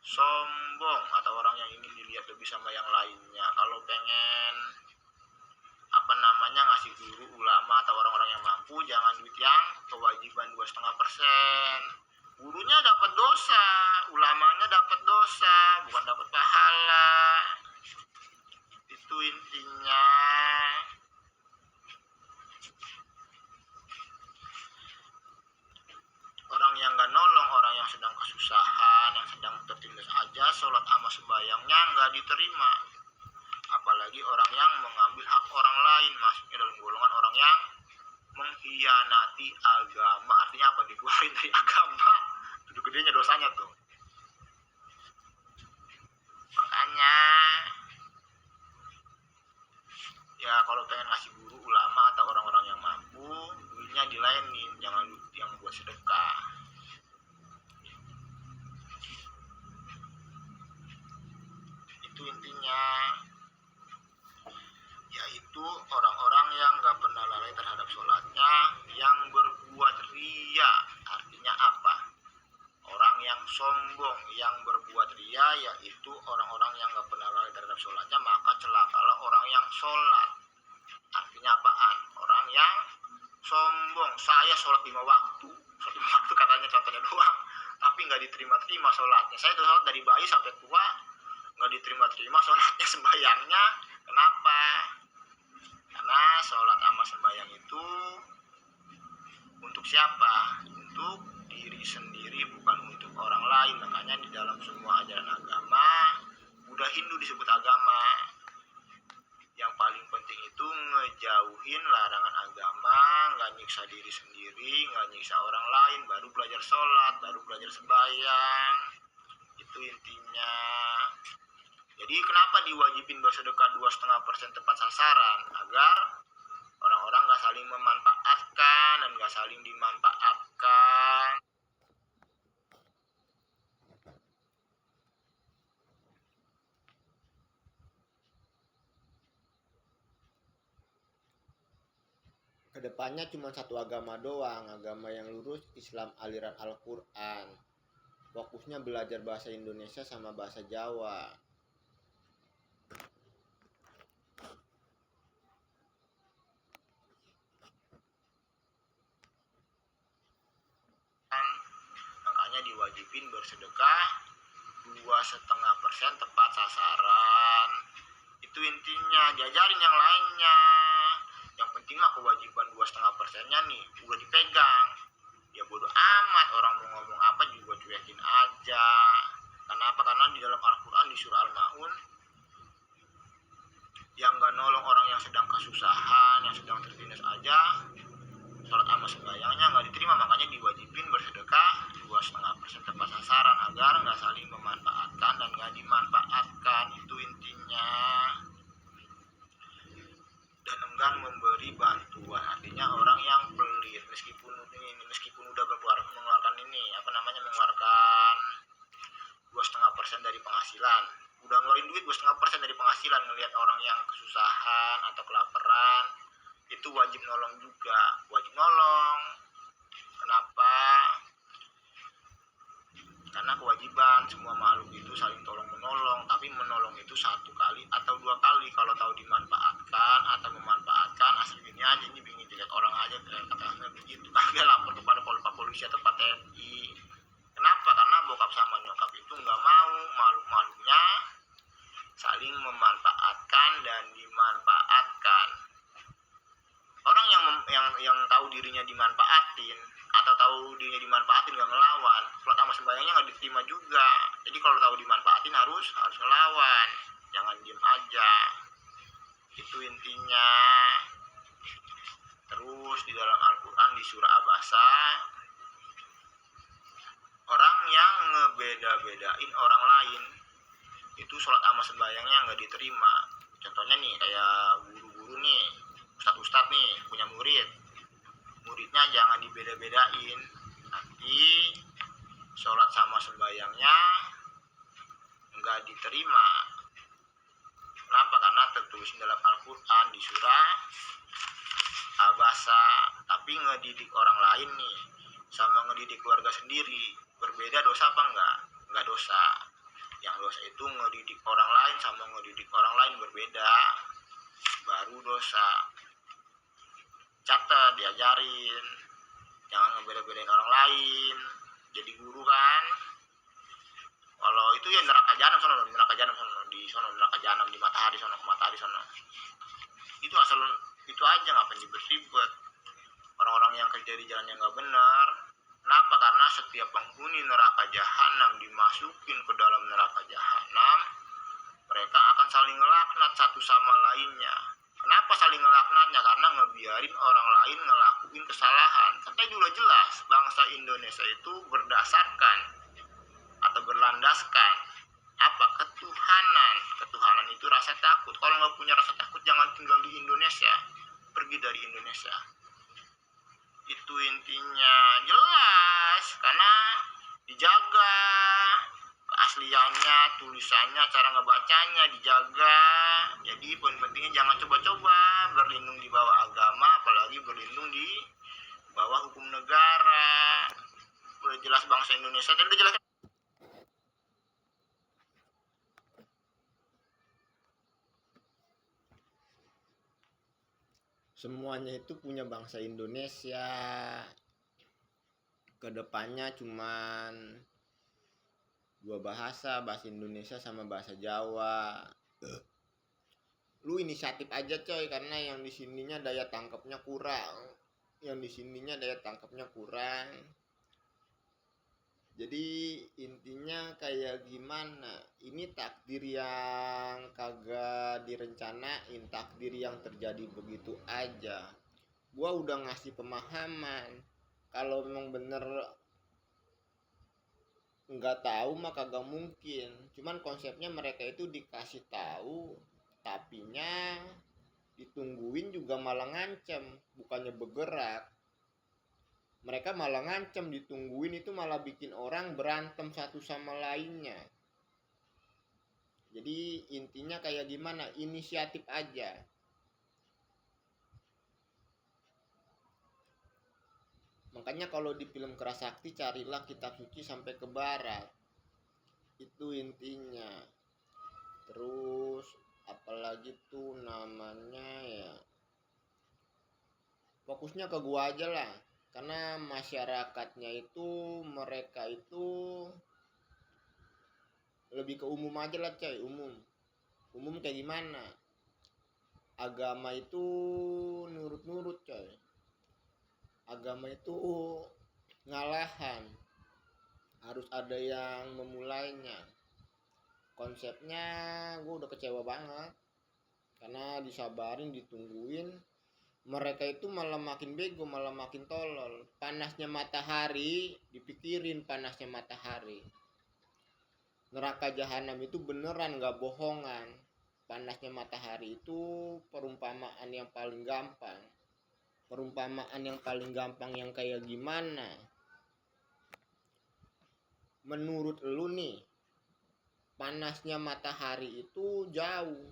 [SPEAKER 1] sombong atau orang yang ingin dilihat lebih sama yang lainnya. Kalau pengen ngasih guru, ulama atau orang-orang yang mampu, jangan duit yang kewajiban 2,5%. Gurunya dapat dosa, ulamanya dapat dosa, bukan dapat pahala. Itu intinya. Orang yang gak nolong orang yang sedang kesusahan, yang sedang tertindas aja, sholat sama sembayangnya gak diterima. Apalagi orang yang mengambil hak orang lain, masuknya dalam golongan orang yang mengkhianati agama. Artinya apa? Dikeluarin dari agama. Itu gedenya dosanya tuh. Makanya ya kalau pengen ngasih guru, ulama atau orang-orang yang mampu, duitnya dilainin, jangan yang buat sedekah. Itu intinya. Yaitu orang-orang yang gak pernah lalai terhadap sholatnya, yang berbuat ria. Artinya apa? Orang yang sombong, yang berbuat ria, yaitu orang-orang yang gak pernah lalai terhadap sholatnya, maka celakalah orang yang sholat. Artinya apaan? Orang yang sombong. Saya sholat 5 waktu. Sholat 5 waktu katanya contohnya doang, tapi gak diterima-terima sholatnya. Saya tuh sholat dari bayi sampai tua, gak diterima-terima sholatnya, sembayangnya. Kenapa? Karena sholat sama sembahyang itu untuk siapa? Untuk diri sendiri, bukan untuk orang lain. Makanya di dalam semua ajaran agama, Buddha, Hindu disebut agama. Yang paling penting itu ngejauhin larangan agama, gak nyiksa diri sendiri, gak nyiksa orang lain, baru belajar sholat, baru belajar sembahyang. Itu intinya. Jadi kenapa diwajibin bersedekah 2,5% tepat sasaran? Agar orang-orang gak saling memanfaatkan dan gak saling dimanfaatkan.
[SPEAKER 2] Kedepannya cuma satu agama doang, agama yang lurus, Islam aliran Al-Quran. Fokusnya belajar bahasa Indonesia sama bahasa Jawa.
[SPEAKER 1] Makanya diwajibin bersedekah 2,5% tepat sasaran. Itu intinya. Diajarin yang lainnya. Yang penting mah kewajiban 2,5%-nya nih udah dipegang. Ya bodo amat orang mau ngomong apa juga cuekin aja. Kenapa? Karena di dalam Al-Quran di surah Al-Ma'un, yang gak nolong orang yang sedang kesusahan, yang sedang tertindas aja, sholat sama sembahyangnya gak diterima. Makanya diwajibin bersedekah 2,5% tepat sasaran, agar gak saling memanfaatkan dan gak dimanfaatkan. Itu intinya. Dan enggan memberi bantuan, artinya orang yang pelit, meskipun udah mengeluarkan dari penghasilan. Udah ngeluarin duit 2,5% dari penghasilan, ngelihat orang yang kesusahan atau kelaparan, itu wajib nolong juga, wajib nolong. Kenapa? Karena kewajiban semua makhluk itu saling tolong menolong, tapi menolong itu 1 kali atau 2 kali. Kalau tahu dimanfaatkan atau memanfaatkan, aslinya aja ini ingin dilihat orang aja, kayak katanya begitu. Kagak lapor kepada polisi atau Pak TNI. Kenapa? Karena bokap sama nyokap itu nggak mau makhluk-makhluknya saling memanfaatkan dan dimanfaatkan. Orang yang tahu dirinya dimanfaatin atau tahu dirinya dimanfaatin nggak ngelawan, sholat sama sembahyangnya nggak diterima juga. Jadi kalau tahu dimanfaatin harus ngelawan, jangan diem aja. Itu intinya. Terus di dalam Al-Quran di surah Abasa, orang yang ngebeda-bedain orang lain itu sholat sama sembahyangnya nggak diterima. Contohnya nih kayak guru-guru nih, ustadz-ustadz nih punya muridnya jangan dibeda-bedain, nanti sholat sama sembahyangnya nggak diterima. Kenapa? Karena tertulis dalam Al-Quran di surah Abasa. Tapi ngedidik orang lain nih sama ngedidik keluarga sendiri berbeda, dosa apa enggak? Enggak dosa. Yang dosa itu ngedidik orang lain sama ngedidik orang lain berbeda, baru dosa. Catat, diajarin, jangan ngebeda-bedain orang lain. Jadi guru kan, kalau itu ya neraka jahanam sono, di sono neraka jahanam, di matahari sono, ke matahari sono. Itu asal itu aja, ngapain ribet-ribet. Orang-orang yang kerja di jalan yang nggak benar. Kenapa? Karena setiap penghuni neraka jahanam dimasukin ke dalam neraka jahanam, mereka akan saling ngelaknat satu sama lainnya. Kenapa saling ngelaknatnya? Karena ngebiarin orang lain ngelakuin kesalahan. Katanya juga jelas, bangsa Indonesia itu berdasarkan atau berlandaskan apa? Ketuhanan. Ketuhanan itu rasa takut. Kalau nggak punya rasa takut, jangan tinggal di Indonesia, pergi dari Indonesia. Itu intinya. Jelas, karena dijaga keasliannya, tulisannya, cara ngebacanya dijaga. Jadi poin pentingnya jangan coba-coba berlindung di bawah agama, apalagi berlindung di bawah hukum negara. Udah jelas bangsa Indonesia, tadi udah jelas.
[SPEAKER 2] Semuanya itu punya bangsa Indonesia. Kedepannya cuman 2 bahasa Indonesia sama bahasa Jawa. Lu inisiatif aja coy, karena yang di sininya daya tangkapnya kurang. Jadi intinya kayak gimana? Ini takdir yang kagak direncanain, takdir yang terjadi begitu aja. Gua udah ngasih pemahaman. Kalau memang bener nggak tahu mah kagak mungkin. Cuman konsepnya mereka itu dikasih tahu, tapinya ditungguin juga malah ngancem, bukannya bergerak. Mereka malah ngancem, ditungguin itu malah bikin orang berantem satu sama lainnya. Jadi intinya kayak gimana? Inisiatif aja. Makanya kalau di film Kerasakti carilah kitab suci sampai ke barat. Itu intinya. Terus apalagi tuh namanya ya. Fokusnya ke gua aja lah. Karena masyarakatnya itu, mereka itu lebih ke umum aja lah coy, umum kayak gimana, agama itu nurut coy, agama itu ngalahan, harus ada yang memulainya. Konsepnya gue udah kecewa banget, karena disabarin, ditungguin, mereka itu malah makin bego, malah makin tolol. Panasnya matahari, dipikirin panasnya matahari. Neraka jahanam itu beneran, gak bohongan. Panasnya matahari itu perumpamaan yang paling gampang. Perumpamaan yang paling gampang yang kayak gimana? Menurut lu nih, panasnya matahari itu jauh.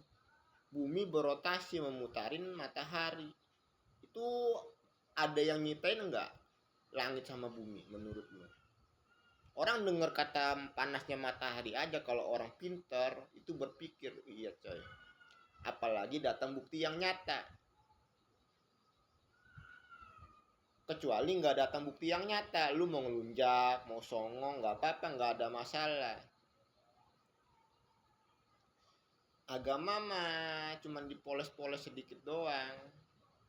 [SPEAKER 2] Bumi berotasi memutarin matahari. Itu ada yang nyiptain enggak langit sama bumi menurutmu? Orang dengar kata panasnya matahari aja, kalau orang pintar itu berpikir, iya coy. Apalagi datang bukti yang nyata. Kecuali nggak datang bukti yang nyata, lu mau ngelunjak, mau songong, nggak apa-apa, nggak ada masalah. Agama mah cuman dipoles-poles sedikit doang.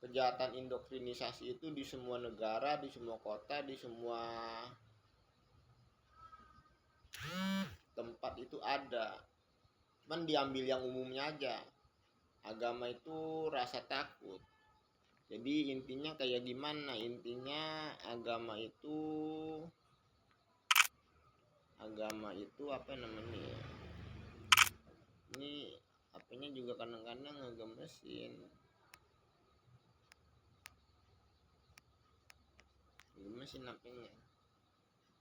[SPEAKER 2] Kejahatan indoktrinisasi itu di semua negara, di semua kota, di semua tempat itu ada. Cuman diambil yang umumnya aja. Agama itu rasa takut. Jadi intinya kayak gimana? Intinya agama itu apa namanya ya? Ini apanya juga kadang-kadang ngegemesin. Gemesin apanya?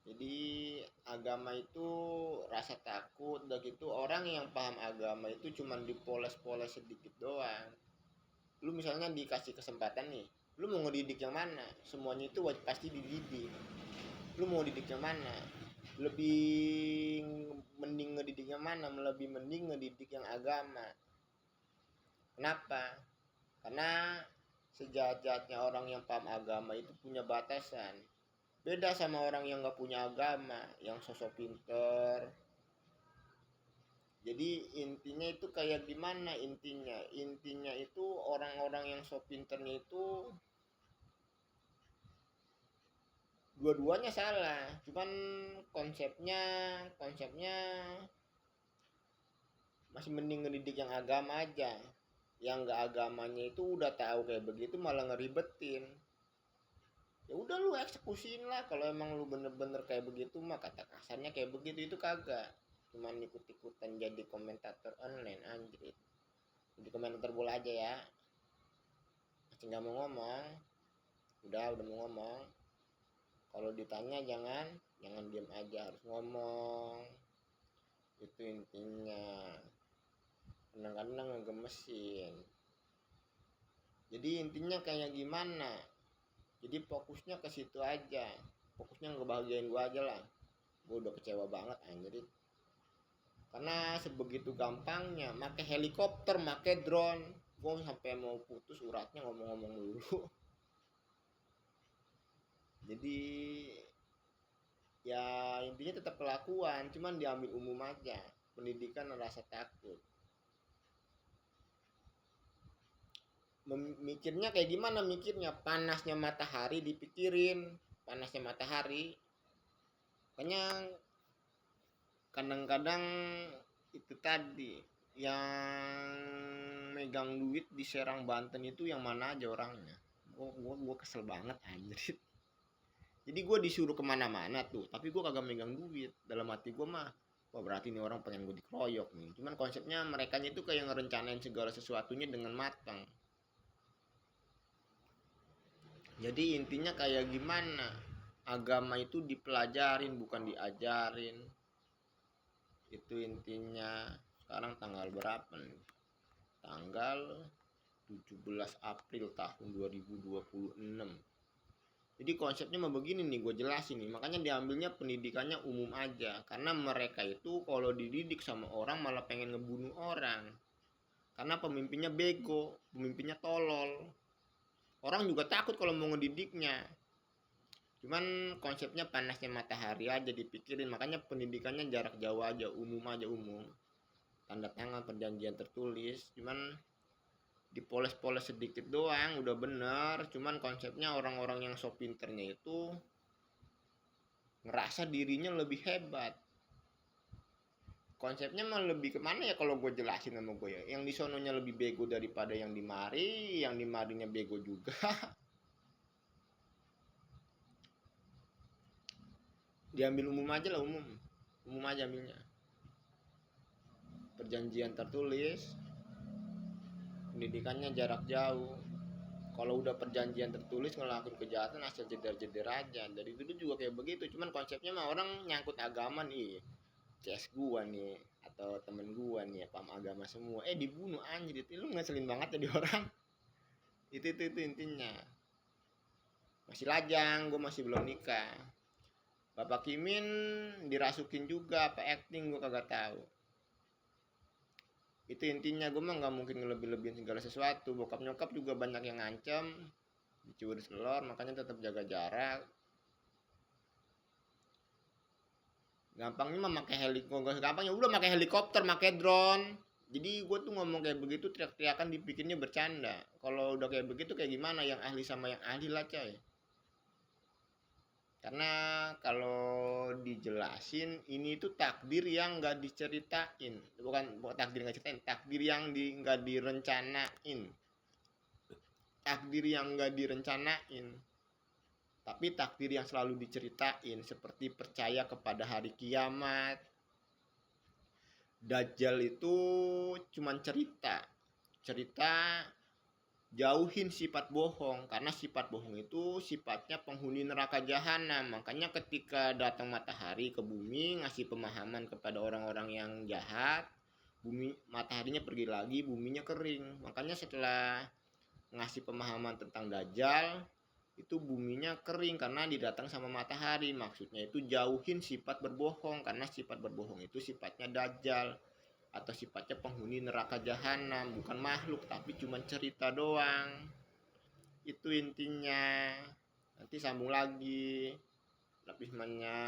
[SPEAKER 2] Jadi agama itu rasa takut, udah gitu orang yang paham agama itu cuman dipoles-poles sedikit doang. Lu misalnya dikasih kesempatan nih, lu mau ngedidik yang mana? Semuanya itu pasti dididik. Lu mau didik yang mana? Lebih mending ngedidik yang mana? Lebih mending ngedidik yang agama. Kenapa? Karena sejahat-jahatnya orang yang paham agama itu punya batasan. Beda sama orang yang gak punya agama, yang sosok pinter. Jadi intinya itu kayak gimana intinya? Intinya itu orang-orang yang sok pinternya itu dua-duanya salah. Cuman konsepnya masih mending ngedidik yang agama aja. Yang gak agamanya itu udah tahu kayak begitu malah ngeribetin. Ya udah lu eksekusiin lah, kalau emang lu bener-bener kayak begitu mah, kata kasarnya kayak begitu, itu kagak cuman ikut-ikutan jadi komentator online anjir. Jadi komentator bola aja ya, masih nggak mau ngomong, udah mau ngomong, kalau ditanya jangan diam aja, harus ngomong, itu intinya. Kadang-kadang ngegemesin. Jadi intinya kayak gimana? Jadi fokusnya ke situ aja, fokusnya ngebahagiain gua aja lah. Gua udah kecewa banget anjir, karena sebegitu gampangnya make helikopter, make drone. Gua sampai mau putus uratnya ngomong-ngomong dulu. Jadi ya intinya tetap kelakuan, cuman diambil umum aja. Pendidikan rasa takut. Mikirnya kayak gimana? Mikirnya panasnya matahari dipikirin, panasnya matahari. Makanya kadang-kadang itu tadi yang megang duit di Serang Banten itu yang mana aja orangnya. Gue kesel banget anjir. Jadi gue disuruh kemana-mana tuh, tapi gue kagak megang duit. Dalam hati gue mah, wah berarti ini orang pengen gue dikeroyok nih. Cuman konsepnya mereka itu kayak ngerencanain segala sesuatunya dengan matang. Jadi intinya kayak gimana? Agama itu dipelajarin bukan diajarin. Itu intinya. Sekarang tanggal berapa nih? Tanggal 17 April tahun 2026. Jadi konsepnya mah begini nih, gue jelasin nih. Makanya diambilnya pendidikannya umum aja. Karena mereka itu kalau dididik sama orang malah pengen ngebunuh orang. Karena pemimpinnya bego, pemimpinnya tolol. Orang juga takut kalau mau ngedidiknya. Cuman konsepnya panasnya matahari aja dipikirin. Makanya pendidikannya jarak jauh aja, umum aja, umum. Tanda tangan perjanjian tertulis. Cuman dipoles-poles sedikit doang udah bener. Cuman konsepnya orang-orang yang so pinternya itu ngerasa dirinya lebih hebat. Konsepnya mah lebih kemana ya kalau gue jelasin sama gue ya? Yang di sononya lebih bego daripada yang di mari, yang di marinya bego juga. Diambil umum aja lah, umum aja ambilnya. Perjanjian tertulis, pendidikannya jarak jauh. Kalau udah perjanjian tertulis ngelakuin kejahatan asal jeder-jeder aja. Dari dulu juga kayak begitu. Cuman konsepnya mah orang nyangkut agama nih, CS gua nih, atau nih ya, paham agama semua, dibunuh anjir. Itu lu ngeselin banget jadi orang. Itu intinya. Masih lajang, gue masih belum nikah. Bapak Kimin dirasukin juga apa acting, gue kagak tahu. Itu intinya, gue mah nggak mungkin ngelebih-lebihin segala sesuatu. Bokap nyokap juga banyak yang ngancem, dicuri telur, makanya tetap jaga jarak. Gampangnya mah pakai helikopter, gampangnya udah pakai helikopter, pakai drone. Jadi gue tuh ngomong kayak begitu teriak-teriakan dipikirnya bercanda. Kalau udah kayak begitu kayak gimana, yang ahli sama yang ahli lah coy. Karena kalau dijelasin ini tuh takdir yang nggak diceritain, bukan takdir nggak ceritain, takdir yang nggak direncanain, takdir yang nggak direncanain, tapi takdir yang selalu diceritain, seperti percaya kepada hari kiamat. Dajjal itu cuman cerita jauhin sifat bohong, karena sifat bohong itu sifatnya penghuni neraka jahanam. Makanya ketika datang matahari ke bumi ngasih pemahaman kepada orang-orang yang jahat, mataharinya pergi lagi, buminya kering. Makanya setelah ngasih pemahaman tentang Dajjal, itu buminya kering karena didatang sama matahari. Maksudnya itu jauhin sifat berbohong, karena sifat berbohong itu sifatnya Dajjal atau sifatnya penghuni neraka jahanam, bukan makhluk tapi cuma cerita doang. Itu intinya. Nanti sambung lagi lapismannya.